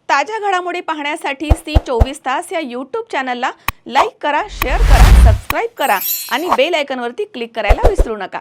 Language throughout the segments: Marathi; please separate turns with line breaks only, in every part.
ताज्या घडामोडी पाहण्यासाठी सी24 तास या यूट्यूब चॅनलला लाईक करा, शेअर करा, सबस्क्राइब करा आणि बेल आयकॉनवरती क्लिक करायला विसरू नका।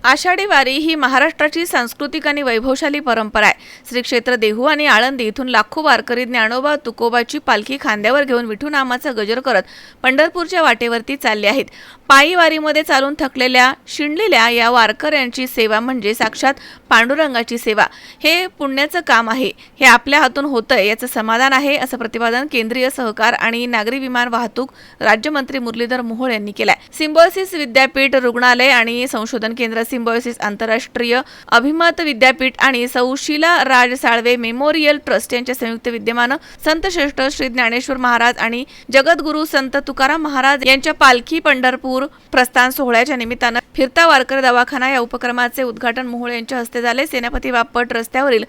आषाढी वारी ही महाराष्ट्राची सांस्कृतिक आणि वैभवशाली परंपरा आहे। श्री क्षेत्र देहू आणि आळंदी इथून लाखो वारकरी ज्ञानोबा तुकोबाची पालखी खांद्यावर घेऊन विठू नामाचा गजर करत पंढरपूरच्या वाटेवरती चालले आहेत। पायी वारीमध्ये चालून थकलेल्या शिणलेल्या या वारकऱ्यांची सेवा म्हणजे साक्षात पांडुरंगाची सेवा। हे पुण्याचं काम आहे, हे आपल्या हातून होतंय याचं समाधान आहे, असं प्रतिपादन केंद्रीय सहकार आणि नागरी विमान वाहतूक राज्यमंत्री मुरलीधर मोहोळ यांनी केलंय। सिम्बायोसिस विद्यापीठ रुग्णालय आणि संशोधन केंद्र, सिम्बायोसिस आंतरराष्ट्रीय अभिमत विद्यापीठ आणि सौ शीला राज साळवे मेमोरियल ट्रस्ट यांच्या संयुक्त विद्यमानं संत श्रेष्ठ श्री ज्ञानेश्वर महाराज आणि जगद्गुरू संत तुकाराम महाराज यांच्या पालखी पंढरपूर प्रस्थान सोहळ्याच्या निमित्तानं फिरता वारकरी दवाखाना या उपक्रमाचे उद्घाटन मोहोळ यांच्या हस्ते झाले। सेनापती बापट रस्त्यावरील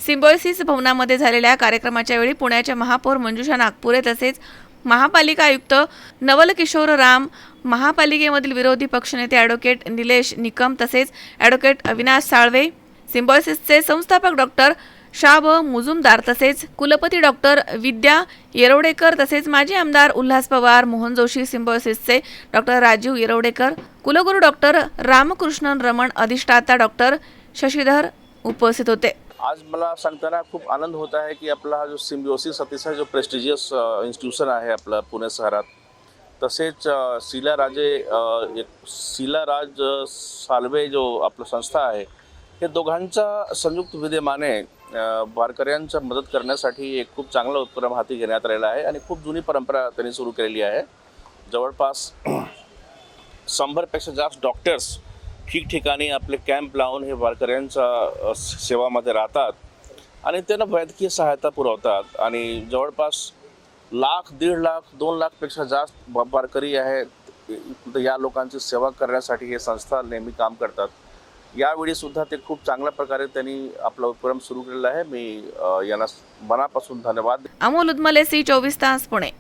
सिम्बायोसिस भवनामध्ये झालेल्या कार्यक्रमाच्या वेळी पुण्याच्या महापौर मंजुषा नागपुरे तसेच महापालिका आयुक्त नवल किशोर राम, महापालिकेमधील विरोधी पक्षनेते ॲडव्होकेट निलेश निकम तसेच ॲडव्होकेट अविनाश साळवे, सिम्बायोसिसचे संस्थापक डॉक्टर शाब मुजुमदार तसेच कुलपती डॉक्टर विद्या येरवडेकर तसेच माजी आमदार उल्हास पवार, मोहन जोशी, सिम्बायोसिसचे डॉक्टर राजीव येरवडेकर, कुलगुरू डॉक्टर रामकृष्णन रमण, अधिष्ठाता डॉक्टर शशिधर उपस्थित होते।
आज मला सांगताना खूप आनंद होत आहे की आपला हा जो सिम्बायोसिस अतिशय जो प्रेस्टिजियस इन्स्टिट्यूशन आहे आपला पुणे शहरात, तसेच शीलाराज साळवे जो आपला संस्था आहे, हे दोघांच्या संयुक्त विद्यमाने वारकऱ्यांच्या मदत करण्यासाठी एक खूप चांगला उपक्रम हाती घेण्यात आलेला आहे आणि खूप जुनी परंपरा त्यांनी सुरू केलेली आहे। जवळपास 100पेक्षा जास्त डॉक्टर्स ठिकठिकाणी आपले कॅम्प लावून हे वारकऱ्यांच्या सेवामध्ये राहतात आणि त्यांना वैद्यकीय सहायता पुरवतात आणि जवळपास लाख, 1.5 लाख, 2 लाखपेक्षा जास्त वारकरी आहेत। या लोकांची सेवा करण्यासाठी हे संस्था नेहमी काम करतात। यावेळी सुद्धा ते खूप चांगल्या प्रकारे त्यांनी आपला उपक्रम सुरू केलेला आहे। मी यांना मनापासून धन्यवाद।
अमोल उदमले, सी24 तास, पुणे।